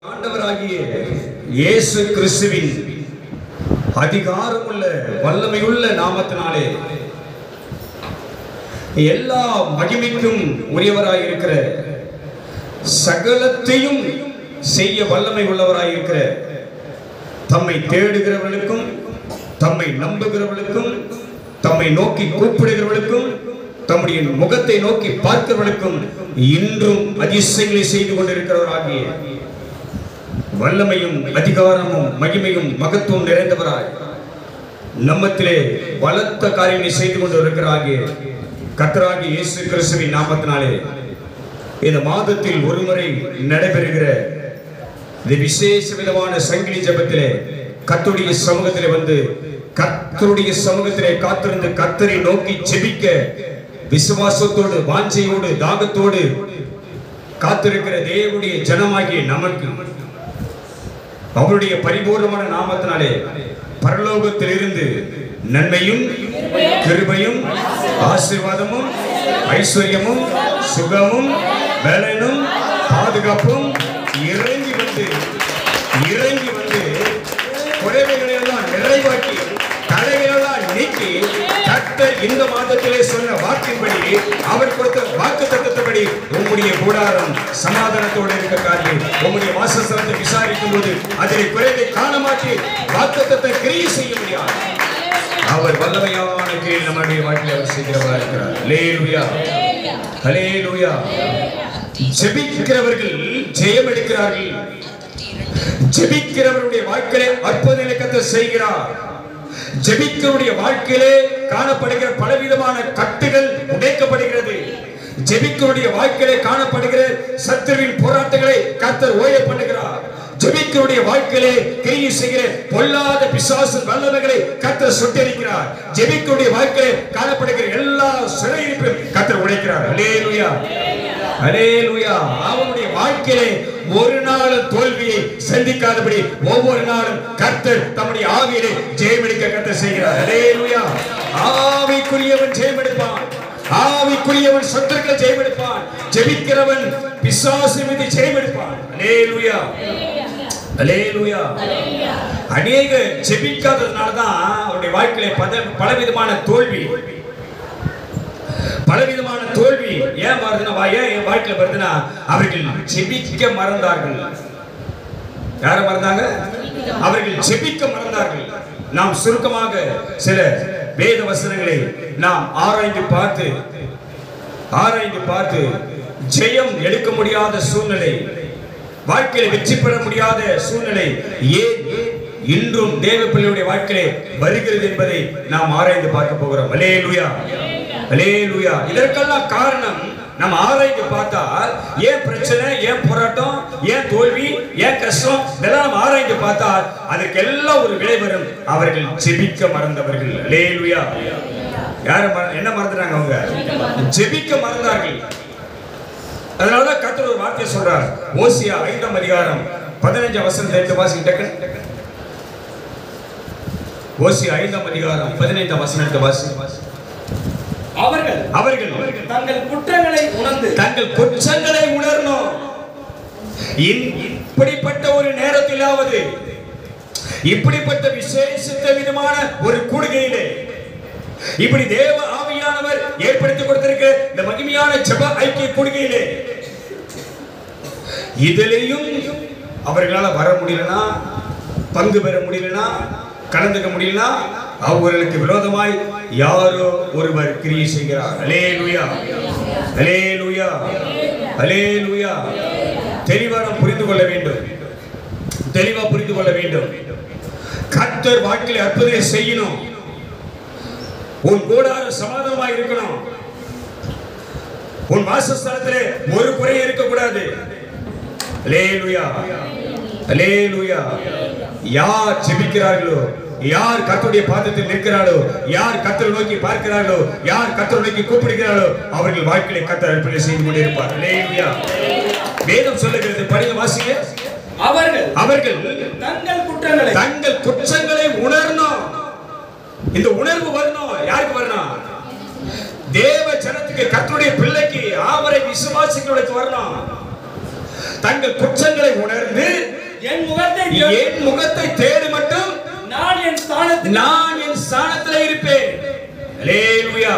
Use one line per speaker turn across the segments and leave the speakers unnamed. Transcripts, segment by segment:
ஆண்டவராகிய இயேசு கிறிஸ்துவின் அதிகாரமுள்ள வல்லமையுள்ள நாமத்தினாலே எல்லா மகிமைக்கும் உரியவராய் இருக்கிற, சகலத்தையும் செய்ய வல்லமை உள்ளவராய் இருக்கிற, தம்மை தேடுகிறவர்களுக்கும் தம்மை நம்புகிறவர்களுக்கும் தம்மை நோக்கி கூப்பிடுகிறவர்களுக்கும் தம்முடைய முகத்தை நோக்கி பார்க்கிறவர்களுக்கும் இன்றும் அதிசயங்களை செய்து கொண்டிருக்கிறவராகிய வல்லமையும் அதிகாரமும் மகிமையும் மகத்துவம் நிறைந்தவராய் நம்மத்திலே பலத்த காரியங்களை செய்து கொண்டு இருக்கிறாகிய கர்த்தராகிய இயேசு கிறிஸ்துவின் நாமத்தினாலே இந்த மாதத்தில் ஒருமுறை நடைபெறுகிற இந்த விசேஷ விதமான சங்கிலி ஜெபத்திலே கர்த்தருடைய சமூகத்திலே வந்து கர்த்தருடைய சமூகத்திலே காத்திருந்து கர்த்தரை நோக்கி ஜெபிக்க விசுவாசத்தோடு வாஞ்சையோடு தாகத்தோடு காத்திருக்கிற தேவனுடைய ஜனமாகிய நமக்கு அவருடைய பரிபூர்ணமான நாமத்தினாலே பரலோகத்தில் இருந்து நன்மையும் கிருபையும் ஆசீர்வாதமும் ஐஸ்வர்யமும் சுகமும் பலனும் பாதுகாப்பும் இறங்கி வந்து குறைவைகளை எல்லாம் நிறைவாக்கி தடைகளெல்லாம் நீக்கி கர்த்தர் இந்த மாதத்திலே சொன்ன வாக்கின்படி அவர் கொடுத்த வாக்கு தத்தத்தின்படி உம்முடைய கூடாரம் சமாதானத்தோடு இருக்க காரியம் உம்முடைய வாசஸ்தலத்தை விசாரிக்கும் போது அதில் குறைவை காண மாற்றி வாக்கு தத்தத்தை கிரியை செய்ய முடியாது. அவர் வல்லமையான கீழ் நம்முடைய வாழ்க்கையில் அவர் செய்கிறவராக இருக்கிறார். அல்லேலூயா, அல்லேலூயா. ஜெபிக்கிறவர்கள் ஜெயம் எடுக்கிறார்கள். ஜெபிக்கிறவருடைய வாழ்க்கையிலே அற்புதங்களை கர்த்தர் செய்கிறார். ஜெபிக்கிறவருடைய வாழ்க்கையிலே காணப்படுகிற பலவிதமான கட்டுகள் உடைக்கப்படுகிறது. ஜெபிக்கிறவருடைய வாழ்க்கையிலே காணப்படுகிற சத்துருவின் போராட்டங்களை கர்த்தர் ஓய பண்ணுகிறார். ஜெபிக்கிறவருடைய வாழ்க்கையிலே கிரியை செய்கிற பொல்லாத பிசாசு வல்லமைகளை கர்த்தர் சுட்டெரிக்கிறார். ஜெபிக்கிறவருடைய வாழ்க்கையிலே காணப்படுகிற எல்லா சிறையிருப்பையும் கர்த்தர் உடைக்கிறார். அல்லேலூயா, அல்லேலூயா. அவனுடைய வாழ்க்கையிலே ஒரு நாள் தோல்வியை சந்திக்காதபடி ஒவ்வொரு நாளும் கர்த்தர் தம்முடைய ஆவியிலே ஜெயமெடுக்க கர்த்தர் செய்கிறார். அல்லேலூயா. ஆவிக்குரியவன் ஜெயமெடுப்பான், ஆவிக்குரியவன் சத்துருக்களை ஜெயமெடுப்பான். ஜெபிக்கிறவன் பிசாசு மீது ஜெயமெடுப்பான். அல்லேலூயா, அல்லேலூயா. அநேக ஜெபிக்காததுனால தான் அவருடைய வாழ்க்கையிலே பலவிதமான தோல்வி ஏன் வருதுன்னா என் வாழ்க்கையில வருதுன்னா அவர்கள் ஜெபிக்க மறந்தார்கள். யார மறந்தாங்க? அவர்கள் ஜெபிக்க மறந்தார்கள். நாம் சுருக்கமாக சில வேத வசனங்களை நாம் ஆராய்ந்து பார்த்து ஜெயம் எடுக்க முடியாத சூழ்நிலை, வாழ்க்கையில வெற்றி பெற முடியாத சூழ்நிலை ஏன் இன்றும் தேவ பிள்ளையுடைய வாழ்க்கையிலே வருகிறது என்பதை நாம் ஆராய்ந்து பார்க்க போகிறோம். அல்லேலூயா, அல்லேலூயா. இதற்கெல்லாம் காரணம் நம்ம ஆராய்ந்து பார்த்தால் ஏன் பிரச்சனை, ஏன் போராட்டம், ஏன் தோல்வி, ஏன் கஷ்டம், இதெல்லாம் நம்ம ஆராய்ந்து பார்த்தால் அதற்கெல்லாம் ஒரு விளை வரும். அவர்கள் ஜெபிக்க மறந்தவர்கள். அல்லேலூயா. என்ன மறந்துட்டாங்க? அவங்க ஜெபிக்க மறந்தார்கள். அதனாலதான் கர்த்தர் ஒரு வார்த்தை சொல்றார். ஓசியா 5ஆம் அதிகாரம் 15ஆம் வசனத்தை எடுத்து வாசிங்க. ஓசியா 5ஆம் அதிகாரம் 15ஆம் வசனத்தை வாசிங்க. அவர்கள் தங்கள் குற்றங்களை உணரணும். இப்படிப்பட்ட ஒரு நேரத்திலாவது, இப்படிப்பட்ட விசேஷித்த விதமான ஒரு கூடுகையிலே, இப்படி தேவ ஆவியானவர் ஏற்படுத்தி கொடுத்திருக்க இந்த மகிமையான ஜெப ஐக்கிய கூடுகையிலே இதிலேயும் அவர்களால் வர முடியலனா, பங்கு பெற முடியலனா, கலந்துக்க முடியலனா அவர்களுக்கு விரோதமாய் யாரோ ஒருவர் கிரியை செய்கிறார். அல்லேலூயா, அல்லேலூயா, அல்லேலூயா. தெளிவாக புரிந்து கொள்ள வேண்டும். கர்த்தர் வாழ்க்கையில் அற்புதத்தை செய்யணும். உன் கூடார சமாதானமாய் இருக்கணும். உன் வாசஸ்தலத்திலே ஒரு குறை இருக்கக்கூடாது. அல்லேலூயா, அல்லேலூயா. யார் ஜெபிக்கிறார்களோ, யார் கர்த்தருடைய பாதத்தில் நிற்கிறார்களோ, யார் கர்த்தரை நோக்கி பார்க்கிறார்களோ, யார் கர்த்தரை நோக்கி கூப்பிடுகிறார்களோ அவர்கள் வாழ்க்கையிலே கர்த்தர் அற்புதத்தை செய்து கொண்டிருப்பார். அல்லேலூயா. வேதம் சொல்லுகிறது, படிங்க வாசிங்க. அவர்கள் தங்கள் குற்றங்களை உணரணும். இந்த உணர்வு வரணும். யாருக்கு வரணும்? தேவ ஜனத்துக்கு, கர்த்தருடைய பிள்ளைக்கு, அவரை விசுவாசிக்கிறவர்களுக்கு வரணும். தங்கள் குற்றங்களை உணர்ந்து என் முகத்தை தேடு மட்டும் நான் என் ஸ்தானத்தில் இருப்பேன். அல்லேலூயா.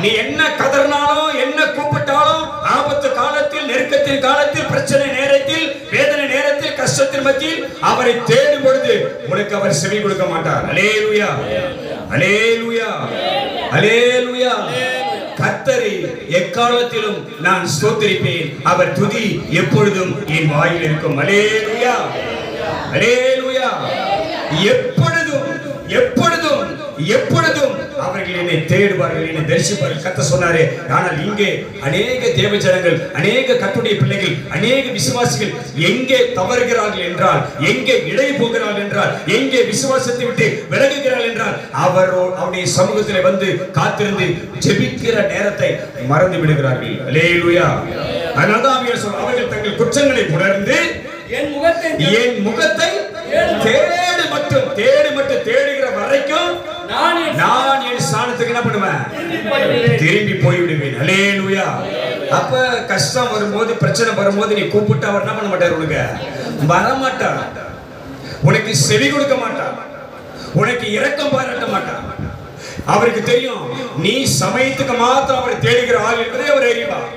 நீ என்ன கதறினாலும் என்ன கூப்பிட்டாலும் ஆபத்து காலத்தில், நெருக்கத்தின் காலத்தில், பிரச்சனை நேரத்தில், வேதனை நேரத்தில், கஷ்டத்தின் மத்தியில் அவரை தேடும் பொழுது உனக்கு அவர் செவி கொடுக்க மாட்டார். அல்லேலூயா, அல்லேலூயா, அல்லேலூயா. கர்த்தரை எக்காலத்திலும் நான் ஸ்தோத்திரிப்பேன், அவர் துதி எப்பொழுதும் என் வாயில் இருக்கும். அல்லேலூயா, அல்லேலூயா. எப்பொழுதும் எப்பொழுதும் எப்பொழுதும் அவர்கள் என்னை தேடுவார்கள், என்னை தரிசிப்பார்கள். கர்த்தர் சொன்னாரே. ஆனால் இங்கே அநேக தேவஜனங்கள், அநேக கர்த்தருடைய பிள்ளைகள், அநேக விசுவாசிகள் எங்கே தவறுகிறார்கள் என்றால், எங்கே இடை போகிறார்கள் என்றால், எங்கே விசுவாசத்தை விட்டு விலகுகிறார்கள் என்றால், அவருடைய சமூகத்தில் வந்து காத்திருந்து ஜெபிக்கிற நேரத்தை மறந்து விடுகிறார்கள். அல்லேலூயா. அதனால்தான் அவர்கள் தங்கள் குற்றங்களை உணர்ந்து என் முகத்தை தேடு மட்டும் தேடுகிற வரைக்கும் நான் என் ஸ்தானத்துக்கு என்ன பண்ணுவேன்? திரும்பி போய்விடுவேன். அல்லேலூயா. அப்ப கஷ்டம் வரும்போது, பிரச்சனை வரும்போது நீ கூப்பிட்டு அவர் என்ன பண்ண மாட்டார்? உனக்கு வரமாட்டார், உனக்கு செவி கொடுக்க மாட்டார், உனக்கு இரக்கம் பாராட்ட மாட்டார். அவருக்கு தெரியும் நீ சமயத்துக்கு மாத்திரம் அவரை தேடுகிற ஆள் என்பதை அவர் அறிவார்.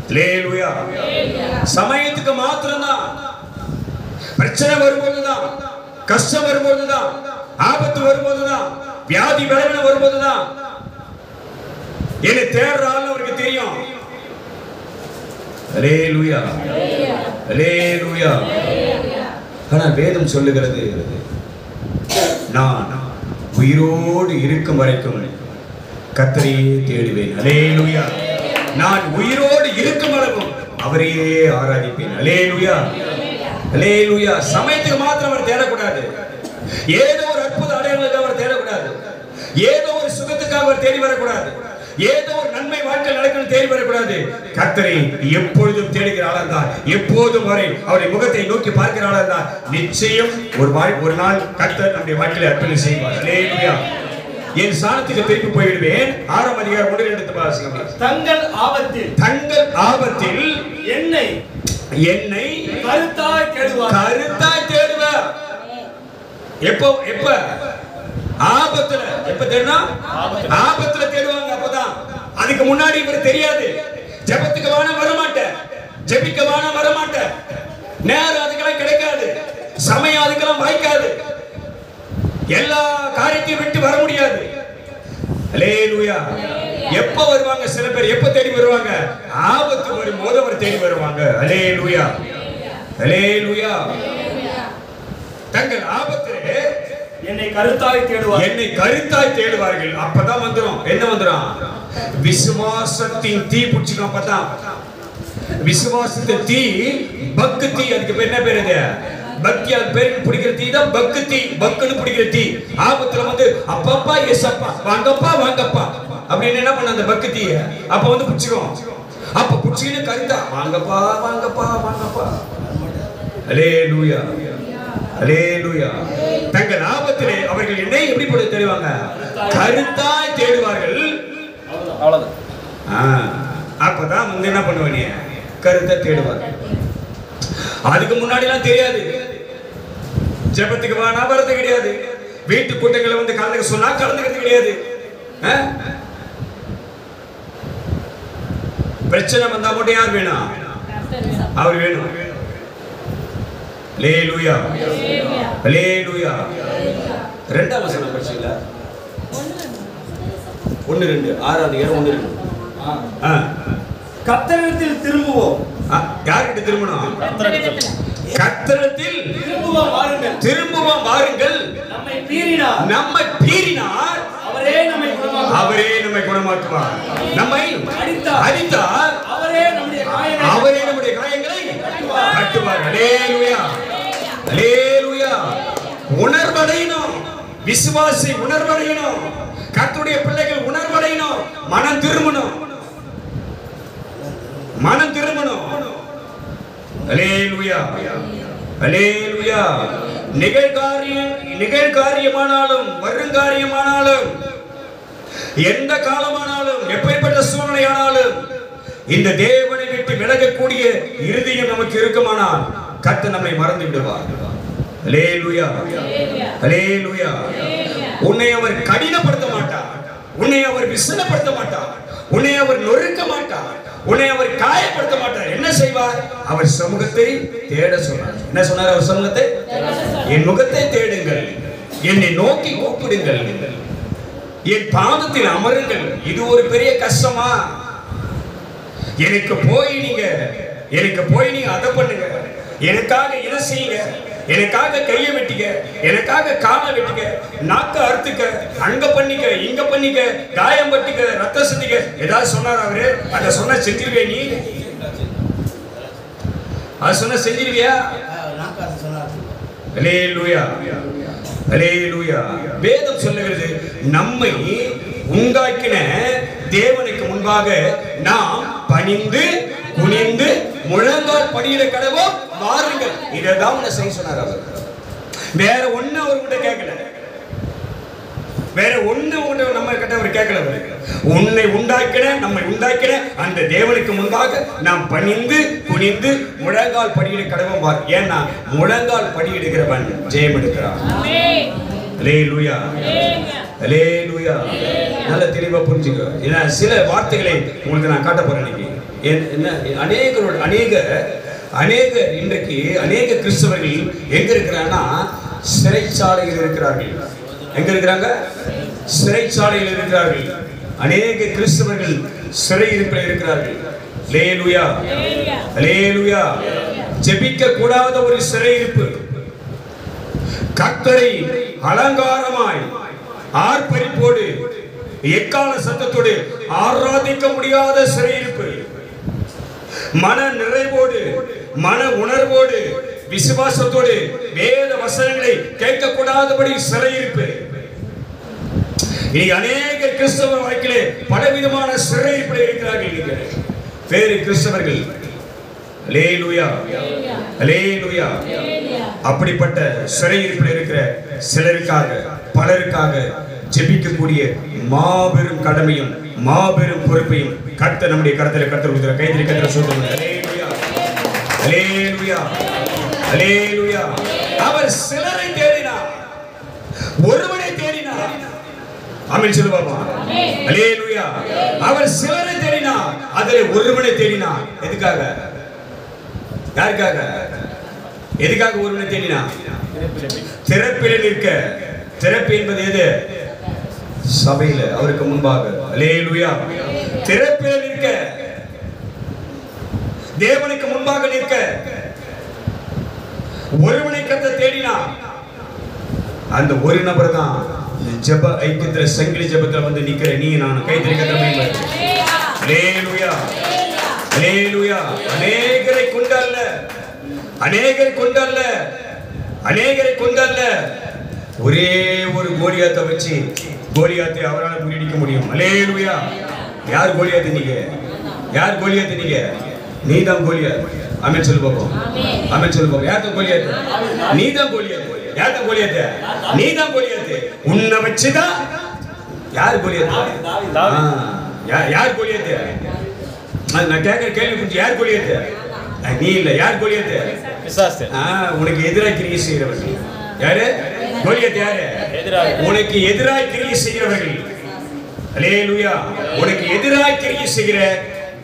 அல்லேலூயா. சமயத்துக்கு மாத்திரம் தான், பிரச்சனை வரும்போதுதான், கஷ்டம் வரும்போதுதான், ஆபத்து வரும்போதுதான், வியாதி பலவீனம் வரும்போதுதான் என்னை தேடுற ஆள் அவருக்கு தெரியும். அல்லேலூயா, அல்லேலூயா. ஆனால் வேதம் சொல்லுகிறது, நான் உயிரோடு இருக்கும் வரைக்கும் கர்த்தரையே தேடுவேன். அல்லேலூயா. நான் உயிரோடு இருக்கும் அளவும் அவரையே ஆராதிப்பேன். அல்லேலூயா, அல்லேலூயா. சமயத்துக்கு மாத்திரம் அவர் தேடக்கூடாது, ஏதோ ஒரு அற்புத அடையாளத்துக்கு அவர் தேடக்கூடாது, ஏதோ ஒரு சுகத்துக்காக அவர் தேடி வரக்கூடாது, ஏதோ ஒரு நன்மை வாழ்க்கை நடக்கணும் தேடி வரக்கூடாது. கர்த்தரை எப்பொழுதும் தேடுகிற ஆளா, எப்போதும் வரை அவருடைய முகத்தை நோக்கி பார்க்கிற ஆளா, நிச்சயம் ஒரு நாள் கர்த்தர் நம்முடைய வாழ்க்கையில அற்புதம் செய்வார். அல்லேலூயா. என் ஸ்தானத்துக்கு திருப்பி போய்விடுவேன். 6ஆம் அதிகாரம் 1-2 வாசிங்க. தங்கள் ஆபத்தில் என்னை கருத்தாய் தேடுவார். எப்ப ஆபத்துல, எப்ப தேடுனா? ஆபத்துல தேடுவாங்க. அப்பதான். அதுக்கு முன்னாடி இவர் தெரியாது. ஜெபத்துக்கு வான வரமாட்டேன், ஜெபிக்க வான வரமாட்டேன், நேரம் அதுக்கெல்லாம் கிடைக்காது, சமயம் அதுக்கெல்லாம் வாய்க்காது, எல்லா காரியத்தையும் விட்டு வர முடியாது. அல்லேலூயா. எப்ப வருவாங்க? சில பேர் எப்ப தேடி வருவாங்க? ஆபத்து வரும்போது அவர் தேடி வருவாங்க. அல்லேலூயா, அல்லேலூயா. தங்கள் ஆபத்திலே என்னை கருத்தாய் தேடுவார்கள். அப்பதான் வந்துரும். என்ன வந்துரும்? விசுவாசத்தின் தீ பிடிச்சிடும். அப்பதான் விசுவாசத்தின் தீ, பக்தி தீ. அதுக்கு பேர் என்ன பேரு? பக்தி. அது பேருக்கு பிடிக்கிற தீ தான் பக்தி. பக்குன்னு பிடிக்கிற தீ. ஆபத்துல வந்து அப்பப்பா ஏசப்பா, வாங்கப்பா வாங்கப்பா அப்படின்னு என்ன பண்ண அந்த பக்தி அப்ப வந்து பிடிச்சிக்கும். அப்ப பிடிச்சிக்கிட்டு கருத்தா வாங்கப்பா வாங்கப்பா வாங்கப்பா. அல்லேலூயா, அல்லேலூயா. தங்கள் ஆபத்திலே அவர்கள் என்னை எப்படி போட தேடுவாங்க? கருத்தாய் தேடுவார்கள். அப்பதான் வந்து என்ன பண்ணுவாங்க? கருத்தை தேடுவார்கள். அதுக்கு முன்னாடி எல்லாம் தெரியாது. ஜெபத்துக்கு வானா வரது கிடையாது, வீட்டு கூட்டங்களை வந்து கலந்துக்க சொன்னா கலந்துக்கிறது கிடையாது. பிரச்சனை வந்தா மட்டும் யார் வேணும்? அவர் வேணும். அல்லேலூயா, அல்லேலூயா. 2ஆம் வசனம் படிச்சீங்களா? 1-2 6ஆம் அதிகாரம் 1-2. கர்த்தரிடத்தில் திரும்புவோம். யார்கிட்ட திரும்பணும்? கர்த்தரிடத்தில் திரும்புவோம் வாருங்கள். நம்மை பீறினார் அவரே நம்மை குணமாக்குவார். நம்மை அடித்தார் அவரே நம்முடைய காயங்களை கட்டுவார். அல்லேலூயா, அல்லேலூயா. உணர்வடையணும். விசுவாசி உணர்வடையணும். கர்த்தருடைய பிள்ளைகள் உணர்வடையணும். மனம் திரும்பணும். அல்லேலூயா, அல்லேலூயா. நிகழ்காரியமானாலும் வருங்காரியமானாலும் எந்த காலமானாலும் எப்பேற்பட்ட சூழ்நிலையானாலும் இந்த தேவனை விட்டு விலகக்கூடிய இருதயம் நமக்கு இருக்குமானால் கர்த்தர் நம்மை மறந்து விடுவார். அல்லேலூயா, அல்லேலூயா. உன்னை அவர் கடினப்படுத்த மாட்டார், உன்னை அவர் விசனப்படுத்த மாட்டார், உன்னை அவர் நொறுக்க மாட்டார், உன்னை அவர் காயப்படுத்த மாட்டார். என்ன செய்வார்? அவர் சமூகத்தை தேட சொன்னார். என்ன சொன்னார்? அவர் சமூகத்தை, என் முகத்தை தேடுங்கள், என்னை நோக்கி கூப்பிடுங்கள், என் பாதத்தில் அமருங்கள். இது ஒரு பெரிய கஷ்டமா? எனக்கு போய் நீங்க அதை பண்ணுங்க, எனக்காக இதை செய்யுங்க, எனக்காக கையை வெட்டிக்க, எனக்காக காலை வெட்டிக்க, நாக்க அறுத்துக்க, அங்க பண்ணிக்க, இங்க பண்ணிக்க, காயம் பட்டிக்க, ரத்த சிந்திக்க, ஏதாவது சொன்னார் அவரு? அதை சொன்ன செஞ்சிருவே? நீ அதை சொன்ன செஞ்சிருவியா? அல்லேலூயா, அல்லேலூயா. வேதம் சொல்லுகிறது, நம்மை உண்டாக்கின தேவனுக்கு முன்பாக நாம் பணிந்து குனிந்து முழங்கால் படியிட கடவோம், வாருங்கள். இதைதான் உன்னை செய்ய சொன்னார் அவர். வேற ஒண்ணு அவர்கிட்ட கேட்கல, வேற ஒண்ணு நம்ம கிட்ட அவர் கேட்கல. உன்னை உண்டாக்கின, நம்மை உண்டாக்கின அந்த தேவனுக்கு முன்பாக நாம் பணிந்து குனிந்து முழங்கால் படியிட கடவோம் வார். ஏன்னா முழங்கால் படியிடுகிறவன் ஜெயம் எடுக்கிறான். அல்லேலூயா, அல்லேலூயா. நல்ல தெளிவா புரிஞ்சுக்க. ஏன்னா சில வார்த்தைகளை உங்களுக்கு நான் காட்ட போறேன் இன்னைக்கு. அநேக இன்றைக்கு அநேக கிறிஸ்தவர்கள் எங்க இருக்கிறாங்கன்னா சிறைச்சாலையில் இருக்கிறார்கள். எங்க இருக்கிறாங்க? சிறைச்சாலையில் இருக்கிறார்கள். அநேக கிறிஸ்தவர்கள் சிறையிருப்பில் இருக்கிறார்கள். அல்லேலூயா, அல்லேலூயா. ஜெபிக்க கூடாத ஒரு சிறையிருப்பு, கர்த்தரை அலங்காரமாய் ஆர்ப்பரிப்போடு எக்கால சத்தத்தோடு ஆராதிக்க முடியாத சிறையிருப்பு, மன நிறைவோடு மன உணர்வோடு விசுவாசத்தோடு வேத வசனங்களை கேட்கக்கூடாதபடி சிறையிருப்பு. இன்னைக்கு அநேக கிறிஸ்தவ வாழ்க்கையிலே பலவிதமான சிறையிருப்பில் இருக்கிறார்கள் வேறு கிறிஸ்தவர்கள். அல்லேலூயா, அல்லேலூயா. அப்படிப்பட்ட சிறையிருப்பில் இருக்கிற சிலருக்காக பலருக்காக ஜெபிக்கக்கூடிய மாபெரும் கடமையும் மாபெரும் பொறுப்பையும் கர்த்தர் நம்முடைய கரத்தில் கர்த்தர் கொடுக்கிற கைதிரி கர்த்தர் சொல்லுங்க. அல்லேலூயா, அல்லேலூயா, அல்லேலூயா. அவர் சிலரை தேடினார், ஒருவனை தேடினார். ஆமென் சொல்லு பாப்பா. அல்லேலூயா. அவர் சிலரை தேடினார், அதிலே ஒருவனை தேடினார். எதுக்காக? யாருக்காக? எதுக்காக ஒருவனை தேடினார்? திறப்பில் நிற்க. திறப்பு என்பது எது? சபையில அவருக்கு முன்பாக. அல்லேலூயா. திறப்பில் நிற்க, தேவனுக்கு முன்பாக நிற்க ஒருவனை கர்த்தர் தேடினார். அந்த ஒரு நபர் தான் ஜெப ஐக்கியத்துல சங்கிலி ஜெபத்துல வந்து நிக்கிற நீ நான். கைத்தறி கர்த்தர். அல்லேலூயா, அல்லேலூயா. அநேகரை கொண்டல்ல, அநேகரை கொண்டல்ல, அநேகரை கொண்டல்ல, ஒரே ஒரு கோலியாத்தை வச்சு கோலியாத்தை அவரால் முறியடிக்க முடியும். அல்லேலூயா. யார் கோலியாத்து? நீங்க. யார் கோலியாத்து? நீங்க. நீ தான் கோலியாத். ஆமென் சொல்லு பாப்போம். ஆமென் சொல்லு பாப்போம். யார் தான் கோலியாத்து? நீ தான் கோலியாத்து. யார் தான் கோலியாத்து? நீ தான் கோலியாத்து. உன்னை வச்சுதான் யார் கோலியாத்து? யார் கோலியாத்து? நான் கேட்கிற கேள்வி புரிஞ்சு. யார் கோலியாத்து? நீ இல்ல. யார் கோலியாத்து? உனக்கு எதிராக கிரியை செய்கிறவர்கள். யாரு கோலியாத்? யாரு? உனக்கு எதிராக கிரியை செய்கிறவர்கள். அல்லேலூயா. உனக்கு எதிராக கிரியை செய்கிற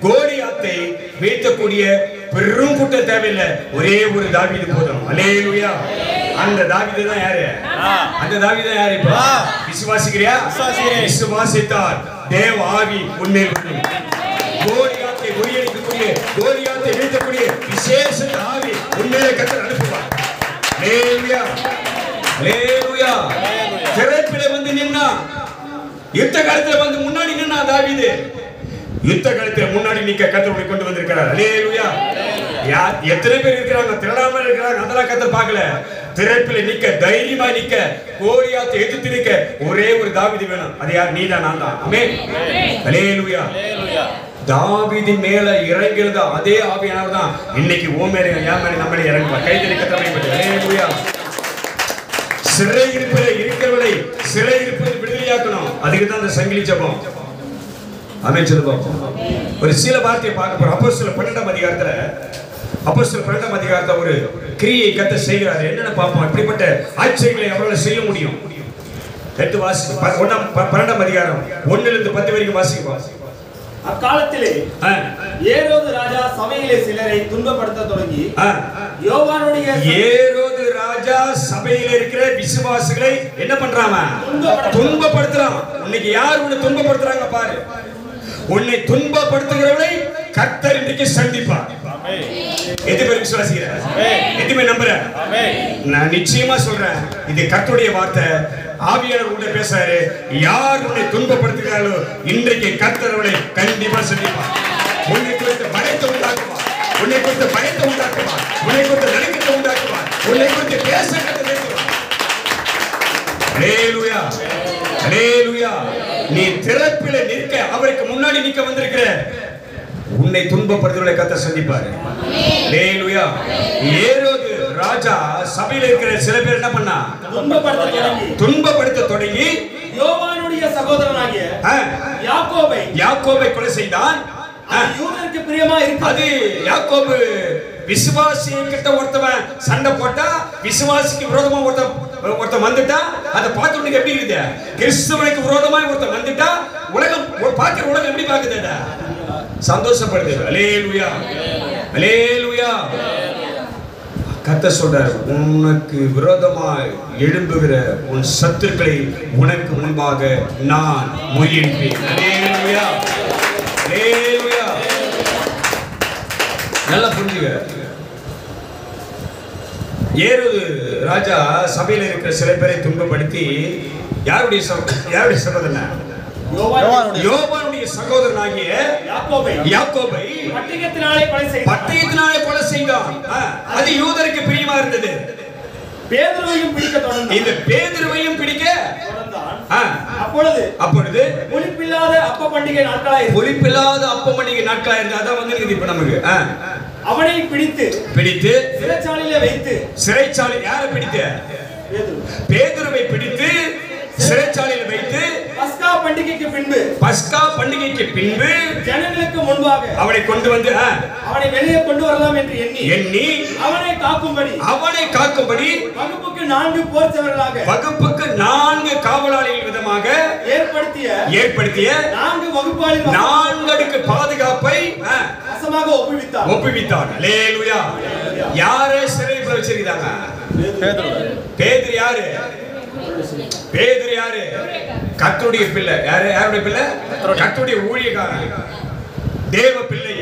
கோலியாத்தை வீழ்த்தக்கூடிய பெரும் கூட்டம் தேவையில்லை, ஒரே ஒரு தாவீது போதும். அல்லேலூயா. அந்த தாவீது தான் யாரு? அந்த தாவீது தான் யாரு? இப்ப விசுவாசிக்கிறியா? விசுவாசித்தார் தேவ ஆவி உன்மேல் வரும். கோலியாத்தை முறியடிக்கக்கூடிய, கோலியாத்தை வீழ்த்தக்கூடிய விசேஷ ஆவி உன்மேலே கர்த்தர் அனுப்புவார். அல்லேலூயா, அல்லேலூயா. திறப்பிலே வந்து நின்னா, யுத்த காலத்துல வந்து முன்னாடி நின்னா தாவீது. யுத்த காலத்துல முன்னாடி நிக்க கர்த்தர் கொண்டு வந்திருக்கிறார். அல்லேலூயா. எத்தனை பேர் இருக்கிறாங்க? திரளாம இருக்கிறாங்க, அதெல்லாம் கர்த்தர் பார்க்கல. திறப்பிலே நிக்க, தைரியமா நிக்க, கோலியாத்தை எதிர்த்து நிக்க ஒரே ஒரு தாவீது வேணும். அது யார்? நீதான், நான் தான். ஆமென். அல்லேலூயா. தாவீதின் மேல இறங்கிருந்த அதே ஆவியானவர் தான் இன்னைக்கு ஓ மேல என் மேல நம்மள இறங்குவார். கைதறி கர்த்தரை பற்றி. அல்லேலூயா. சிறையிருப்பிலே இருக்கிறவரை சிறையிருப்பில் விடுதலையாக்கணும். அதுக்கு தான் அந்த சங்கிலி ஜெபம். ஆமென் சொல்லுவோம். ஒரு சில வார்த்தையை பார்க்க போறோம். அப்போஸ்தலர் 12ஆம் அதிகாரத்துல அப்போஸ்தலர் 12ஆம் அதிகாரத்தை ஒரு கிரியை கர்த்தர் செய்கிறார். என்னன்னு பார்ப்போம். இப்படிப்பட்ட ஆச்சரியங்களை அவரால் செய்ய முடியும். எடுத்து வாசி 12ஆம் அதிகாரம் 1 to 10 வரைக்கும் வாசிப்போம்.
அக்காலத்திலே ஏரோது ராஜா சபையிலே சிலரை துன்பப்படுத்த தொடங்கி
ஏரோது ராஜா சபையில இருக்கிற விசுவாசிகளை என்ன பண்றாங்க? துன்பப்படுத்துறான். இன்னைக்கு யார் உன்னை துன்பப்படுத்துறாங்க பாரு. உன்னை துன்பப்படுத்துகிறவனை கர்த்தர் இன்றைக்கு சந்திப்பார். எதுமே விசுவாசிக்கிறேன், எதுமே நம்புறேன். நான் நிச்சயமா சொல்றேன், இது கர்த்தருடைய வார்த்தை. ஆவியானவர் கூட பேசுறாரு. யார் உன்னை துன்பப்படுத்துகிறார்களோ இன்றைக்கு கர்த்தர் அவனை கண்டிப்பா சந்திப்பார். உன்னை குறித்த பயத்தை உண்டாக்குவார், உன்னை குறித்த பயத்தை உண்டாக்குவார், உன்னை குறித்த நடுக்கத்தை உண்டாக்குவார், உன்னை குறித்து பேச கற்றுவார். ஹல்லேலூயா, ஹல்லேலூயா. நீ திறப்பிலே நிற்க, அவருக்கு முன்னாடி நிற்க வந்திருக்கிற உன்னை துன்பப்படுத்துவதை கர்த்தர் சந்திப்பார். ஹல்லேலூயா. ஏரோது ராஜா சபையில இருக்கிற சில பேர் என்ன பண்ணா? துன்பப்படுத்த தொடங்கி
யோவானுடைய சகோதரனாகிய
யாக்கோபை கொலை செய்தான்.
யூதருக்கு பிரியமா இருக்கு.
அது யாக்கோபு விசுவாசி கிட்ட ஒருத்தவன் சண்டை போட்டா, விசுவாசிக்கு விரோதமா ஒருத்தன் வந்துட்டா, அதை பார்த்து உனக்கு எப்படி இருக்குது? கிறிஸ்துவனுக்கு விரோதமா ஒருத்தன் வந்துட்டா உலகம் பார்க்கிற உலகம் எப்படி பார்க்குது? சந்தோஷப்படுது. ஹல்லேலூயா, ஹல்லேலூயா. கர்த்தர் சொல்றார், உனக்கு விரோதமாய் எழும்புகிற உன் சத்துருக்களை உனக்கு முன்பாக நான் முறியடிப்பேன். ஹல்லேலூயா, ஹல்லேலூயா. நல்லா புரிஞ்சுங்க. ஏரோது ராஜா சபையில இருக்கிற சில பேரை துன்பப்படுத்தி யாருடைய சகோதரன்? யோவானுடைய சகோதரனாகிய யாக்கோபை பட்டயத்தினாலே கொலை செய்தான். அது யூதருக்கு பிரியமா இருந்தது.
பேதுருவையும் பிடிக்க தொடர்ந்தான்.
இந்த பேதுருவையும் பிடிக்க
அப்பொழுது புளிப்பில்லாத அப்ப பண்டிகை நாட்களாய்
இருந்தா அதான் வந்து இப்ப நமக்கு
அவனை பிடித்து சிறைச்சாலையில வைத்து
யாரை பிடித்து? பேதுருவை பிடித்து சிறைச்சாலையில் வைத்து
பஸ்கா பண்டிகைக்கு பின்பு ஜனங்களுக்கு முன்பாக அவனை கொண்டு வந்து அவனை வெளியே கொண்டு வரலாம் என்று எண்ணி அவனை காக்கும்படி வகுப்புக்கு 4 போர்ச்சவர்களாக வகுப்புக்கு 4 காவலாளிகள் விதமாக ஏற்படுத்திய 4 வகுப்பாளிகள் 4 அடுக்கு பாதுகாப்பை வசமாக ஒப்புவித்தார். ஹல்லேலூயா. யாரை சிறையில் வச்சிருக்காங்க? பேதுரு. யாரு? கர்த்தருடைய பிள்ளை. யாருடைய பிள்ளை? கர்த்தருடைய ஊழியக்காரன், தேவ பிள்ளை,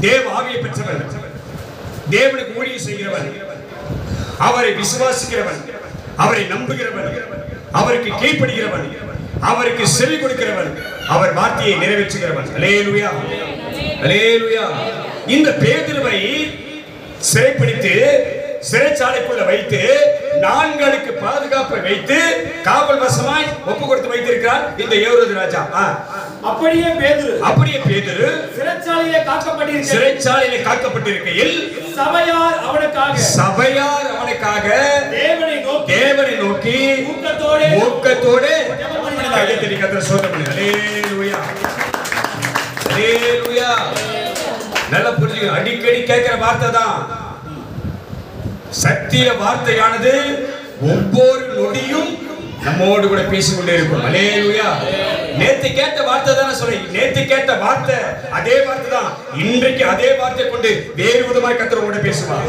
தேவ ஆவியை பெற்றவன், தேவனுக்கு ஊழியம் செய்கிறவன், அவரை விசுவாசிக்கிறவன், அவரை நம்புகிறவன், அவருக்கு கீழ்ப்படுகிறவன், அவருக்கு செவி கொடுக்கிறவன், அவர் வார்த்தையை நிறைவேற்றுகிறவன். ஹல்லேலூயா, ஹல்லேலூயா. இந்த பேதுருவை சிறைப்பிடித்து சிறைச்சாலைக்குள்ள வைத்து 4 அடுக்கு பாதுகாப்பை வைத்து காவல் வசமாய் ஒப்பு கொடுத்து வைத்திருக்கிறார் இந்த ஏரோது ராஜா. அப்படியே பேதுரு சிறைச்சாலையிலே காக்கப்பட்டிருக்கையில் சபையார் அவனுக்காக தேவனை நோக்கி ஊக்கத்தோடு கர்த்தர் சோதனை பண்ணி. ஹல்லேலூயா, ஹல்லேலூயா. நல்லா புரிஞ்சுங்க. அடிக்கடி கேட்கிற வார்த்தை தான் சத்திய வார்த்தையானது ஒவ்வொரு நொடியும் நம்மோடு கூட பேசிக்கொண்டே இருக்கும். ஹல்லேலூயா. நேத்து கேட்ட வார்த்தை தானே சொல்றேன். நேத்து கேட்ட வார்த்தை அதே வார்த்தை தான் இன்றைக்கு அதே வார்த்தை கொண்டு வேறு விதமாய் கர்த்தர் கூட பேசுவார்.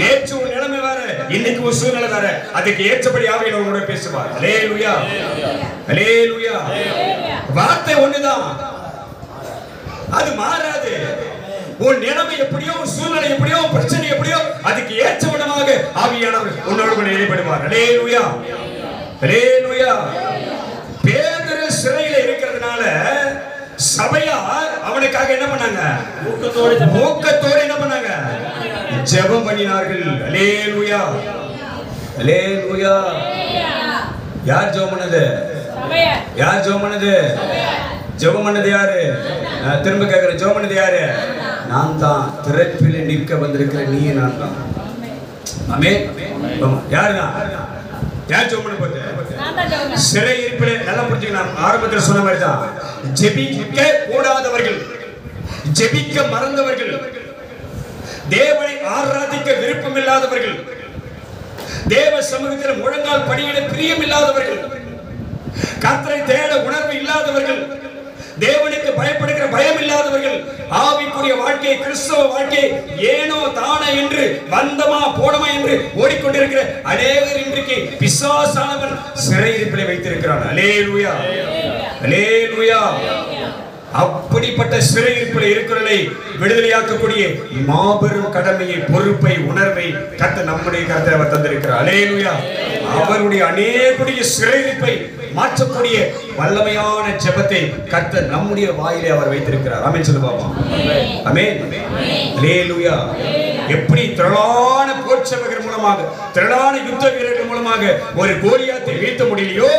நேற்று ஒரு நிலைமை வேற, இன்னைக்கு ஒரு சூழ்நிலை வேற, அதுக்கு ஏற்றபடி ஆவியானவர் கூட பேசுவார். ஹல்லேலூயா, ஹல்லேலூயா. வார்த்தை ஒண்ணுதான், அது மாறாது. உன் நிலைமை எப்படியோ, உன் சூழ்நிலை எப்படியோ, பிரச்சனை எப்படியோ, அதுக்கு ஏற்ற விதமாக ஆவியானவர் உன்னோடு கூட இடைப்படுவார். ஹல்லேலூயா, ஹல்லேலூயா. பேதுரு சிறையில இருக்கிறதுனால சபையார் அவனுக்காக என்ன பண்ணாங்க? ஊக்கத்தோடு என்ன பண்ணாங்க? ஜெபம் பண்ணினார்கள். ஹல்லேலூயா, ஹல்லேலூயா. யார் ஜெபம் பண்ணது? யார் ஜெபம் பண்ணது? ஜெபம் பண்ணது யாரு? திரும்ப கேட்கிறேன், ஜெபம் பண்ணது யாரு? நான் தான். திறப்பில் நிற்க வந்திருக்கிற நீ நான் தான். ஆமென். யாருங்க? யார் ஜெபம் பண்ண போறது? சிறை இருப்பிலே நல்லா புரிஞ்சுக்கலாம். ஆரம்பத்தில் சொன்ன மாதிரி தான், ஜெபிக்க கூடாதவர்கள், ஜெபிக்க மறந்தவர்கள், தேவனை ஆராதிக்க விருப்பம் இல்லாதவர்கள், தேவ சமூகத்தில் முழங்கால் படியிட பிரியம் இல்லாதவர்கள், கர்த்தரை தேட உணர்வு இல்லாதவர்கள், தேவனுக்கு பயப்படுகிற பயம் இல்லாதவர்கள், ஆவிக்குரிய வாழ்க்கை, கிறிஸ்தவ வாழ்க்கை ஏனோ தானே என்று வந்தமா போனமா என்று ஓடிக்கொண்டிருக்கிற அநேகர் இன்றைக்கு பிசாசானவன் சிறையிருப்பிலே வைத்திருக்கிறான். அல்லேலூயா, அல்லேலூயா. அப்படிப்பட்ட சிறையிருப்பில் இருக்கிறவர்களை விடுதலையாக்கக்கூடிய மாபெரும் கடமையை, பொறுப்பை, உணர்வை கர்த்தர் நம்முடைய கர்த்தர் அவர் தந்திருக்கிறார். அல்லேலூயா. அவருடைய அநேகுடைய சிறையிருப்பை மாற்றக்கூடிய வல்லமையான ஜெபத்தை கர்த்தர் நம்முடைய வாயிலே அவர் வைத்திருக்கிறார். ஆமென் சொல்லு பாப்பா. ஆமென். அல்லேலூயா. எப்படி திரளான போர்ச்சவகர் மூலமாக, திரளான யுத்த வீரர்கள் மூலமாக ஒரு கோலியாத்தை வீழ்த்த முடியலையோ,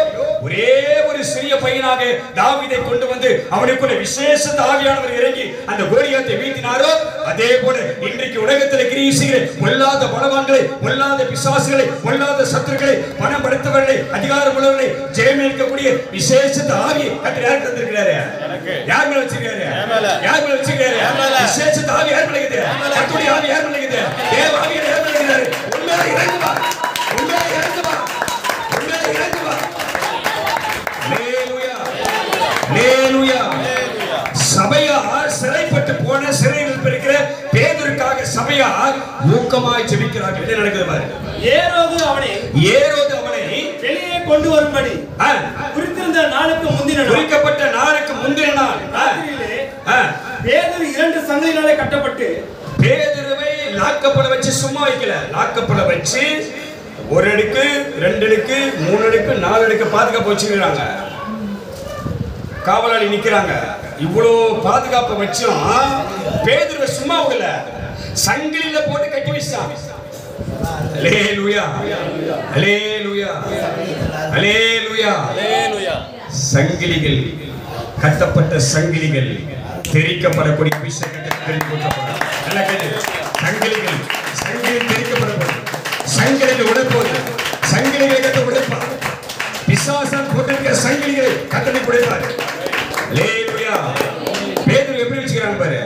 ஒரே ஒரு சிறிய பையனாக தாவீதை கொண்டு வந்து அவனுக்குள்ள விசேஷ ஆவியானவர் இறங்கி அந்த கோலியாத்தை வீழ்த்தினாரோ, அதே போல இன்றைக்கு உலகத்தில் கிரியை செய்கிற பொல்லாத பலவான்களை, பொல்லாத பிசாசுகளை, பொல்லாத சத்துருக்களை, பணம் படைத்தவர்களை, அதிகாரம் உள்ளவர்களை ஜெயமேற்கக்கூடிய விசேஷ ஆவியை கர்த்தர் யாருக்கு தந்திருக்கிறாரு? யார் மேல வச்சிருக்காரு? யார் மேல வச்சிருக்காரு? விசேஷ ஆவி யார் மேல இருக்குது? கர்த்தருடைய ஆவி யார் மேல இருக்குது? தேவ ஆவி யார் மேல இருக்குது? உண்மையிலே இறங்குவா, உண்மையிலே இறங்குவா, உண்மையிலே இறங்குவா. அல்லேலூயா, அல்லேலூயா. சபையார் சிறைப்பட்டு போன சிறையில் இருக்கிற பேதுருக்காக சபையார் ஊக்கமாய் ஜெபிக்கிறார்கள். என்ன நடக்குது பாருங்க. ஏரோது அவனை வெளியே கொண்டு வரும்படி குறித்திருந்த நாளுக்கு முந்தின நாள், குறிக்கப்பட்ட நாளுக்கு முந்தின நாள் பேதுரு 2 சங்கிலினாலே கட்டப்பட்டு, பேதுருவை லாக்கப்பட வச்சு சும்மா வைக்கல, லாக்கப்பட வச்சு 1 அடுக்கு 2 அடுக்கு 3 அடுக்கு 4 அடுக்கு பாதுகாப்பு வச்சிருக்காங்க. காவலாளி நிக்கிறாங்க. இவ்வளோ பாதுகாப்பு வச்சும் பேதுருவை சும்மா விடல, சங்கிலில போட்டு கட்டி வச்சாங்க. அல்லேலூயா, அல்லேலூயா, அல்லேலூயா, அல்லேலூயா. சங்கிலிகள், கட்டப்பட்ட சங்கிலிகள் தெரிக்கப்படக்கூடிய அபிஷேகத்தில் போற்றப்படும். நல்ல கேள்வி. சங்கிலிகள், சங்கிலி தெரிக்கப்படப்படும். சங்கிலிகள் உடைப்போது, சங்கிலிகளை கட்ட உடைப்பார். பிசாசான் போட்டிருக்கிற சங்கிலிகளை கட்டளை உடைப்பார். அல்லேலூயா. பேதுரு எப்படி வச்சுக்கிறாங்க பாரு.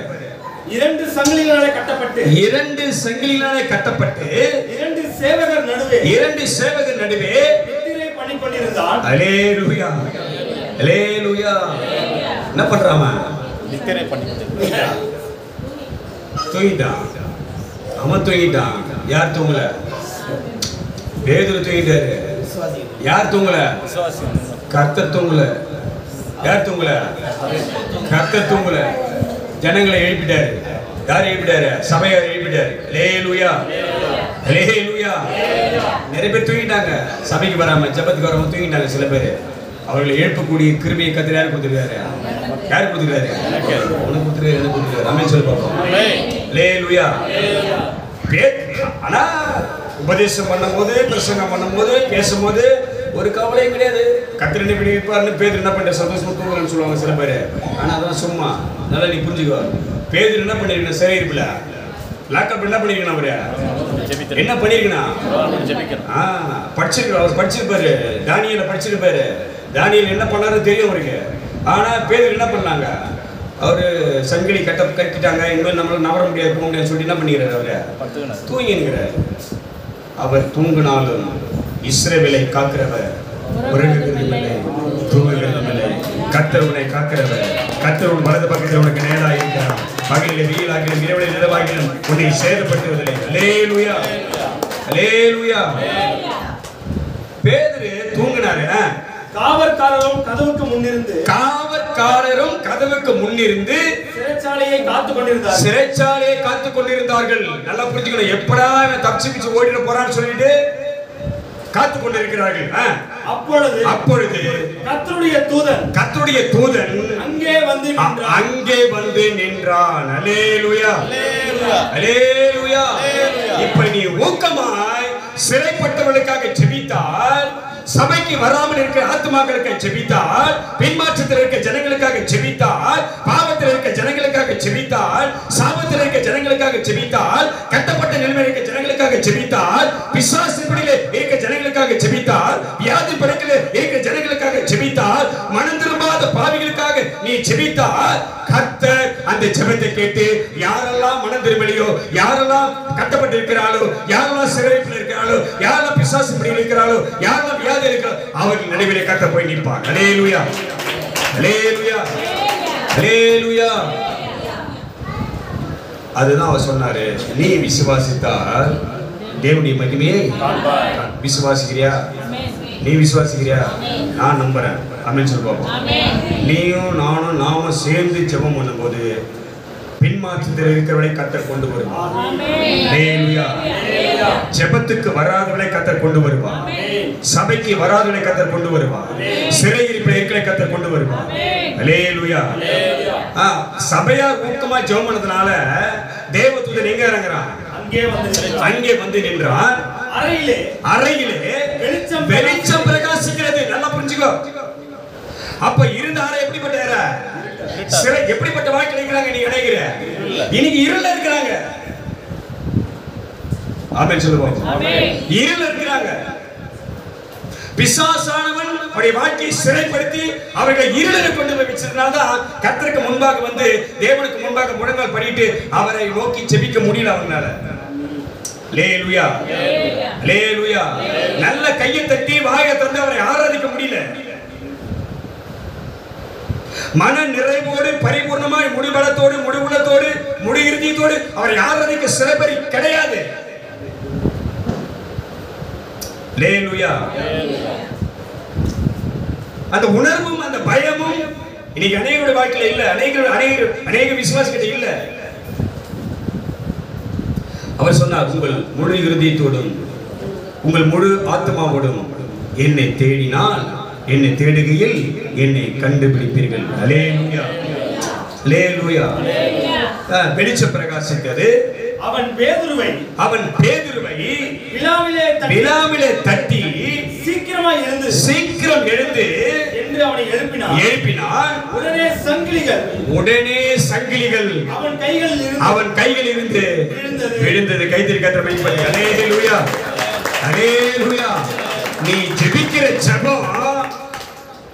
2 சங்கிலிகளாலே கட்டப்பட்டு, 2 சங்கிலிகளாலே கட்டப்பட்டு 2 சேவகர் நடுவே, 2 சேவகர் நடுவே நித்திரை பண்ணிக்கொண்டிருந்தான். அல்லேலூயா, அல்லேலூயா. என்ன பண்றாமா? நித்திரை பண்ணிக்கொண்டிருந்தான். தூங்கிட்டான். அவன் தூங்கிட்டான். யார் தூங்கல? பேதுரு தூங்கிட்டாரு. யார் தூங்கல? கர்த்தர் தூங்கல. யார் தூங்கல? கர்த்தர் தூங்கல. ஜனங்களை எழுப்பிட்டாரு. யார் எழுப்பிட்டாரு? சபையார் எழுப்பிட்டாரு. அல்லேலூயா, அல்லேலூயா. நிறைய பேர் தூங்கிட்டாங்க. சபைக்கு வராம, ஜெபத்துக்கு வராம தூங்கிட்டாங்க சில பேர். அவர்களை எழுப்பக்கூடிய கிருபையை கர்த்தர் யார் கொடுத்திருக்காரு? யார் கொடுத்திருக்காரு? உனக்கு கொடுத்திருக்காரு, எனக்கு கொடுத்திருக்காரு. ஆமென் சொல்லு பாப்போம். அல்லேலூயா. ஆனா உபதேசம் பண்ணும்போது, பிரசங்கம் பண்ணும்போது, பேசும்போது ஒரு கவலையும் கிடையாது. கர்த்தர் என்ன பண்ணி வைப்பார்னு பேதுரு என்ன பண்ற சந்தோஷமா தூங்கலன்னு சொல்லுவாங்க சில பேர். ஆனா அதான் சும்மா. நல்லா நீ புரிஞ்சுக்கோ. பேதுரு என்ன பண்ணிருக்கணும்? சரி இருப்பில லாக்கப் என்ன பண்ணிருக்கணும்? அவரு என்ன பண்ணிருக்கணும்? படிச்சிருக்க. அவர் படிச்சிருப்பாரு. தானியேல படிச்சிருப்பாரு. தானியேல் என்ன பண்ணாரு தெரியும் அவருக்கு. ஆனா பேதுரு என்ன பண்ணாங்க? அவரு சங்கிலி கட்டிட்டாங்க, இனிமேல் நம்மளால நவர முடியாது, போக முடியாது சொல்லி என்ன பண்ணிக்கிறாரு? அவரு தூங்கிக்கிறார். அவர் தூங்கினாலும் இஸ்ரவேலை காக்கிறவர், உறங்குகிறதில்லை, தூங்குகிறதில்லை. கர்த்தர் உன்னை காக்கிறவர். கர்த்தர் உன் வலது பக்கத்தில் உனக்கு நேராக இருக்கிறார். பகலிலே வெயிலாகிலும் இரவிலே நிலவாகிலும் உன்னை சேதப்படுத்துவதில்லை. அல்லேலூயா, அல்லேலூயா. பேதுரு தூங்கினாரு. காவற்காரரும் கதவுக்கு முன்னிருந்து, காவற்காரரும் கதவுக்கு முன்னிருந்து சிறைச்சாலையை காத்துக் கொண்டிருந்தார்கள். சிறைச்சாலையை காத்துக் கொண்டிருந்தார்கள். நல்லா புரிஞ்சுக்கணும். எப்படா இவன் தப்பிச்சு ஓடிட போறான்னு சொல்லிட்டு காத்துக் கொண்டிருக்கிறார்கள். அப்பொழுது கர்த்தருடைய தூதன் அங்கே வந்து நின்றான். அல்லேலூயா, அல்லேலூயா. இப்ப நீ ஊக்கமாய் சிறைப்பட்டவர்களுக்காக ஜெபித்தால், சபைக்கு வராமல் இருக்கிற ஆத்துமாக்களுக்கு ஜெபித்தால், பின்மாற்றத்தில் இருக்க ஜனங்களுக்காக ஜெபித்தால், பாவத்தில் இருக்க ஜனங்களுக்காக ஜெபித்தால், சாபத்தில் இருக்க ஜனங்களுக்காக ஜெபித்தால், கட்டப்பட்ட நிலைமையில் இருக்க ஜனங்களுக்காக ஜெபித்தால், பிசாசு பிடியிலே இருக்க ஜனங்களுக்காக ஜெபித்தால், வியாதி படுக்கையிலே இருக்க ஜனங்களுக்காக ஜெபித்தால், மனம் திரும்பாத பாவிகளுக்காக நீ ஜெபித்தால், கர்த்தர்
அந்த ஜெபத்தை கேட்டு யாரெல்லாம் மனம் திரும்பலையோ, யாரெல்லாம் கட்டப்பட்டு இருக்கிறாளோ, யாரெல்லாம் சிறையில் இருக்கிறாளோ, யாரெல்லாம் பிசாசு பிடியில் இருக்கிறாளோ, யாரெல்லாம் வியாதி இருக்கிறாளோ அவர்கள் நடுவிலே கர்த்தர் போய் நிற்பார். அல்லேலூயா, அல்லேலூயா, அல்லேலூயா. அதுதான் அவர் சொன்னாரு, நீ விசுவாசித்தால் தேவனுடைய மகிமையை விசுவாசிக்கிறியா? நீ விசுவாசிக்கிறியா? நான் நம்புறேன். ஆமென் சொல்லு பாப்போம். நீயும் நாமும் சேர்ந்து ஜெபம் பண்ணும்போது பின்மாற்றத்தில் இருக்கிறவளை கர்த்தர் கொண்டு வருவார். அல்லேலூயா. ஜெபத்துக்கு வராதவளை கர்த்தர் கொண்டு வருவார். சபைக்கு வராதவளை கர்த்தர் கொண்டு வருவார். சிறையிருப்பில் இருக்கிற கர்த்தர் கொண்டு வருவார். அல்லேலூயா. சபையார் ஊக்கமா ஜெபம் பண்ணதுனால தேவதூதன் எங்க இறங்குறான்? அங்கே வந்து நின்றான். அறையிலே வெளிச்சம் பிரகாசிக்கிறது. நல்லா புரிஞ்சுக்கோ. அப்ப இருந்த அறை எப்படிப்பட்ட அறை? சிறை. எப்படிப்பட்ட வாழ்க்கை இருக்கிறாங்க நீ நினைக்கிற? இன்னைக்கு இருள இருக்கிறாங்க. ஆமென் சொல்லுவோம். இருள இருக்கிறாங்க. பிசாசானவன் அவருடைய வாழ்க்கையை சிறைப்படுத்தி அவர்களை இருளில் கொண்டு போய் வச்சதுனால தான் கர்த்தருக்கு முன்பாக வந்து தேவனுக்கு முன்பாக முழங்கால் படிட்டு அவரை நோக்கி ஜெபிக்க முடியல அவங்களால. அல்லேலூயா, அல்லேலூயா. நல்ல கையை தட்டி வாயை திறந்து அவரை ஆராதிக்க முடியல. மன நிறைவோடு பரிபூர்ணமாய் முடிபலத்தோடு முடிவுள்ளத்தோடு முடி இறுதியத்தோடு அவரை ஆராதிக்க சிறப்பறி கிடையாது. அல்லேலூயா. அந்த உணர்வும் அந்த பயமும் இன்னைக்கு அநேகருடைய வாழ்க்கையில இல்ல. அநேக விசுவாசிகிட்ட இல்ல. அவர் சொன்னார், உங்கள் முழு இருதயத்தோடும் உங்கள் முழு ஆத்மாவோடும் என்னை தேடினால், என்னை தேடுகையில் என்னை கண்டுபிடிப்பீர்கள். அல்லேலூயா, அல்லேலூயா. வெளிச்சம் பிரகாசித்தது. அவன் பேதுருவை விழாவிலே தட்டி சீக்கிரம் எழுந்து என்று அவனை எழுப்பினான். உடனே சங்கிலிகள் அவன் கைகளில் இருந்து விழுந்தது. கைதில் கர்த்தரை மகிமைப்படுத்து. அல்லேலூயா, அல்லேலூயா. நீ ஜெபிக்கிற ஜெபம்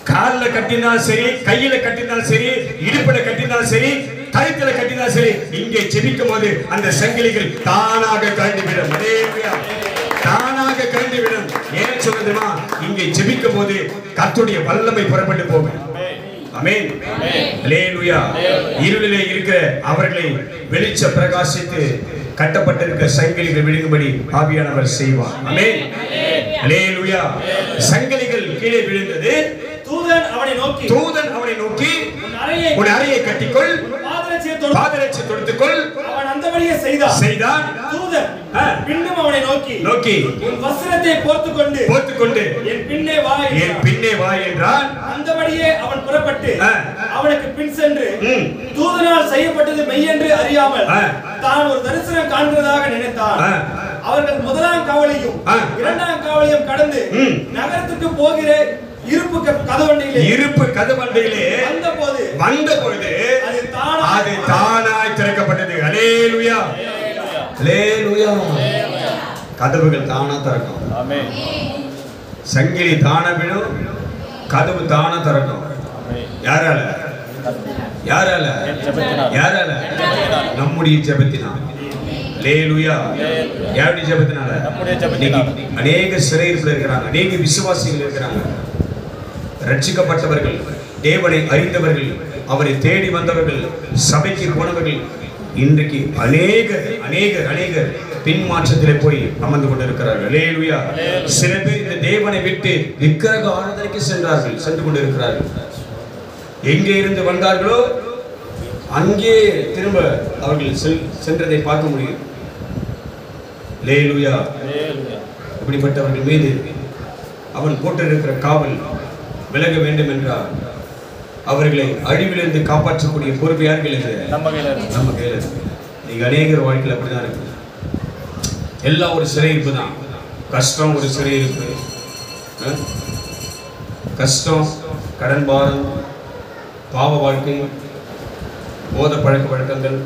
கால்ல கட்டினாலும் சரி, கையில கட்டினாலும் சரி, இடுப்புல கட்டினாலும் சரி, கழுத்துல கட்டினாலும் சரி, இங்கே ஜெபிக்கும் போது அந்த சங்கிலிகள் தானாக கழண்டுவிடும். அல்லேலூயா, தானாக கழண்டுவிடும். ஏன் சொல்றதுமா? இங்கே ஜெபிக்கும் போது கர்த்தருடைய வல்லமை புறப்பட்டு போகும். ஆமென், அல்லேலூயா. இருளிலே இருக்கிற அவர்களை வெளிச்ச பிரகாசித்து கட்டப்பட்டிருக்கிற சங்கிலிகள் விழுங்கும்படி ஆவியானவர் செய்வார். ஆமென், அல்லேலூயா. சங்கிலிகள் கீழே விழுந்தது. தூதன் அவனை நோக்கி உன் அறையை கட்டிக்கொள், பாதரட்சை தொடுத்துக்கொள். அவன் அந்தபடியே செய்தான். தூதன் பின்னும் அவனை நோக்கி உன் வஸ்திரத்தை போர்த்துக்கொண்டு என் பின்னே வா என்றான். அந்தபடியே அவன் புறப்பட்டு அவனுக்கு பின் சென்று தூதனால் செய்யப்பட்டது மெய்யென்று அறியாமல் தான் ஒரு தரிசனம் காண்கிறதாக நினைத்தான். அவர்கள் முதலாம் காவலையும் இரண்டாம் காவலையும் கடந்து நகரத்துக்கு போகிற இருப்பு கதவண்டையிலே வந்தபோது அது தானாய் திறக்கப்பட்டது. அல்லேலூயா, அல்லேலூயா. கதவுகள் தானா திறக்கும். ஆமென். சங்கிலி தானா விழும், கதவு தானா திறக்கும். யாரால? நம்முடைய ஜெபத்தினால். அல்லேலூயா. யாருடைய ஜெபத்தினால? அநேக சிறையில் இருக்கிறாங்க, அநேக விசுவாசிகள் இருக்கிறாங்க, ரட்சிக்கப்பட்டவர்கள், தேவனை அறிந்தவர்கள், அவரை தேடி வந்தவர்கள், சபைக்கு போனவர்கள். இன்றைக்கு அநேகர் பின்மாற்றத்திலே போய் அமர்ந்து கொண்டிருக்கிறார்கள். அல்லேலூயா. சில பேர் இந்த தேவனை விட்டு விக்கிரக ஆராதனைக்கு சென்று கொண்டிருக்கிறார்கள். எங்கே இருந்து வந்தார்களோ அங்கே திரும்ப அவர்கள் சென்றதை பார்க்க முடியும். அல்லேலூயா. இப்படிப்பட்டவர்கள் மீது அவன் போட்டிருக்கிற காவல் விலக வேண்டும் என்றால் அவர்களை அழிவிலிருந்து காப்பாற்றக்கூடிய பொறுப்பு யார் கையில்? நம்ம கையில் இருக்கு. நீங்க அநேகர் வாழ்க்கையில் அப்படிதான் இருக்கு. எல்லாம் ஒரு சிறையிருப்பு தான். கஷ்டம் ஒரு சிறையிருப்பு. கஷ்டம், கடன் பாரம், பாவ வாழ்க்கை, போத பழக்க வழக்கங்கள்,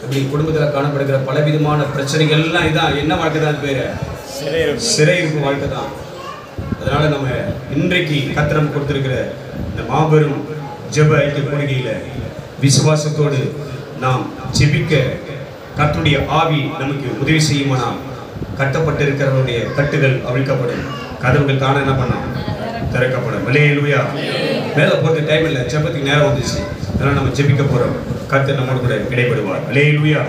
இப்படி குடும்பத்தில் காணப்படுகிற பலவிதமான பிரச்சனைகள் எல்லாம் இதான். என்ன வாழ்க்கை தான் பேரு? சிறையிருப்பு வாழ்க்கை தான். அதனால நம்ம இன்றைக்கு கர்த்தர் கொடுத்திருக்கிற இந்த மாபெரும் ஜெப ஐக்கிய கூடுகையில விசுவாசத்தோடு நாம் ஜெபிக்க கர்த்தருடைய ஆவி நமக்கு உதவி செய்யுமானால் கட்டப்பட்டிருக்கிறவருடைய கட்டுகள் அவிழ்க்கப்படும், கதவுகள் தானே என்ன பண்ணோம் திறக்கப்படும். அல்லேலூயா. மேலே போகிறது டைம் இல்லை, ஜெபத்துக்கு நேரம் வந்துச்சு. அதனால் நம்ம ஜெபிக்க போகிறோம். கர்த்தர் நம்மோடு கூட இடைப்படுவார். அல்லேலூயா.